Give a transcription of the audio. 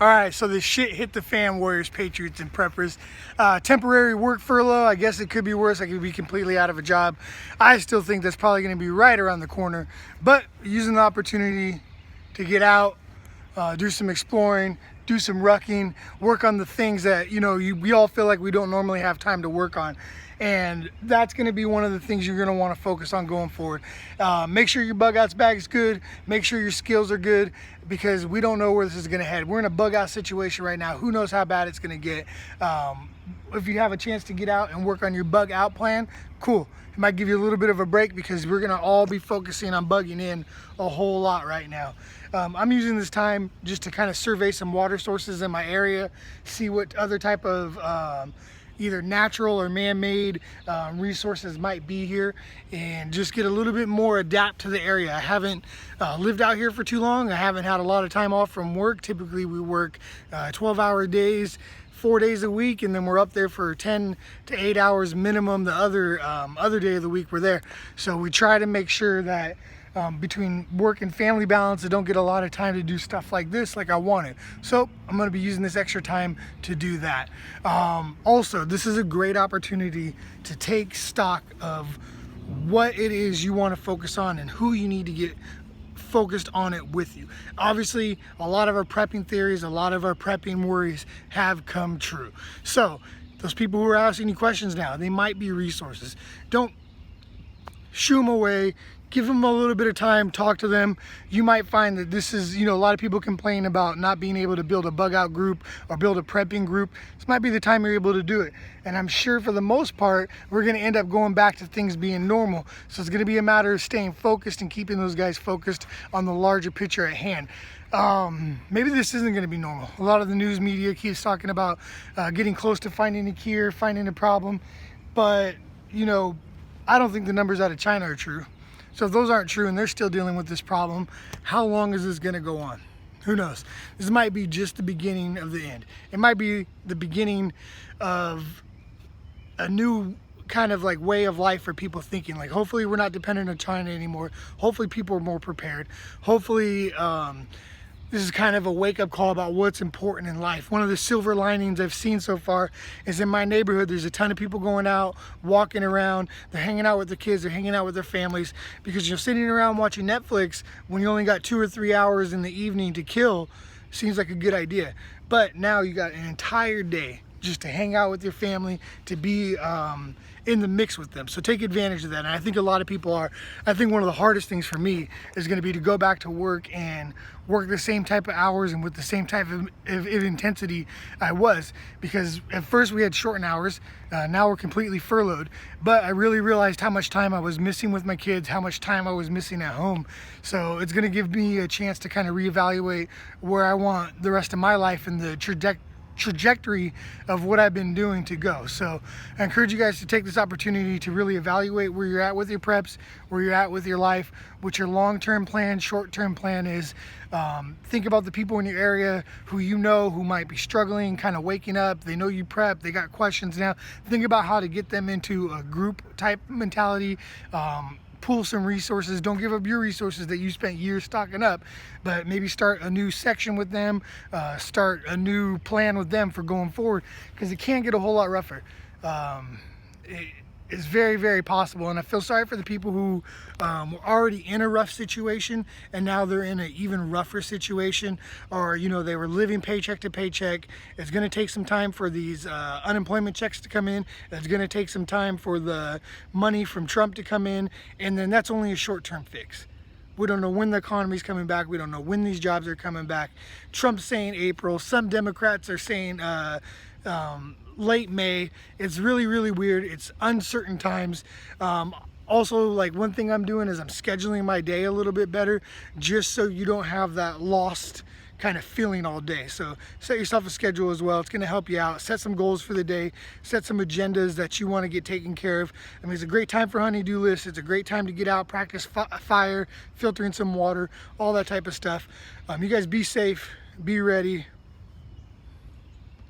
All right, so the shit hit the fan, Warriors, Patriots, and Preppers. Temporary work furlough. I guess it could be worse. I could be completely out of a job. I still think that's probably going to be right around the corner. But using the opportunity to get out, do some exploring, do some rucking, work on the things that we all feel like we don't normally have time to work on. And that's going to be one of the things you're going to want to focus on going forward. Make sure your bug outs bag is good. Make sure your skills are good, because we don't know where this is going to head. We're in a bug out situation right now. Who knows how bad it's going to get. If you have a chance to get out and work on your bug out plan, cool. It might give you a little bit of a break, because we're going to all be focusing on bugging in a whole lot right now. I'm using this time just to kind of survey some water sources in my area, see what other type of either natural or man-made resources might be here, and just get a little bit more adapt to the area. I haven't lived out here for too long. I haven't had a lot of time off from work. Typically we work 12-hour days, 4 days a week, and then we're up there for 10 to 8 hours minimum the other day of the week we're there. So we try to make sure that between work and family balance, I don't get a lot of time to do stuff like this like I wanted. So I'm going to be using this extra time to do that. Also, this is a great opportunity to take stock of what it is you want to focus on and who you need to get focused on it with you. Obviously, a lot of our prepping theories, a lot of our prepping worries have come true. So those people who are asking you questions now, they might be resources. Don't shoo them away. Give them a little bit of time, talk to them. You might find that this is, a lot of people complain about not being able to build a bug out group or build a prepping group. This might be the time you're able to do it. And I'm sure for the most part, we're gonna end up going back to things being normal. So it's gonna be a matter of staying focused and keeping those guys focused on the larger picture at hand. Maybe this isn't gonna be normal. A lot of the news media keeps talking about getting close to finding a cure, finding a problem. But, I don't think the numbers out of China are true. So if those aren't true and they're still dealing with this problem, how long is this going to go on? Who knows? This might be just the beginning of the end. It might be the beginning of a new kind of like way of life for people thinking. Like, hopefully we're not dependent on China anymore. Hopefully people are more prepared. Hopefully this is kind of a wake-up call about what's important in life. One of the silver linings I've seen so far is in my neighborhood, there's a ton of people going out, walking around, they're hanging out with their kids, they're hanging out with their families, because sitting around watching Netflix when you only got 2 or 3 hours in the evening to kill seems like a good idea. But now you got an entire day just to hang out with your family, to be in the mix with them. So take advantage of that. And I think a lot of people are. I think one of the hardest things for me is going to be to go back to work and work the same type of hours and with the same type of intensity I was. Because at first we had shortened hours, now we're completely furloughed. But I really realized how much time I was missing with my kids, how much time I was missing at home. So it's going to give me a chance to kind of reevaluate where I want the rest of my life and the trajectory of what I've been doing to go. So I encourage you guys to take this opportunity to really evaluate where you're at with your preps, where you're at with your life, what your long-term plan, short-term plan is. Think about the people in your area who who might be struggling, kind of waking up. They know you prep, they got questions now. Think about how to get them into a group type mentality. Pull some resources. Don't give up your resources that you spent years stocking up, but maybe start a new section with them, start a new plan with them for going forward, because it can get a whole lot rougher. It's very, very possible, and I feel sorry for the people who were already in a rough situation and now they're in an even rougher situation, or they were living paycheck to paycheck. It's going to take some time for these unemployment checks to come in. It's going to take some time for the money from Trump to come in, and then that's only a short-term fix. We don't know when the economy's coming back. We don't know when these jobs are coming back. Trump's saying April. Some Democrats are saying late May. It's really, really weird. It's uncertain times. Also, like, one thing I'm doing is I'm scheduling my day a little bit better, just so you don't have that lost kind of feeling all day. So set yourself a schedule as well. It's going to help you out. Set some goals for the day. Set some agendas that you want to get taken care of. I mean, it's a great time for honey-do lists. It's a great time to get out, practice fire, filtering some water, all that type of stuff. You guys be safe, be ready.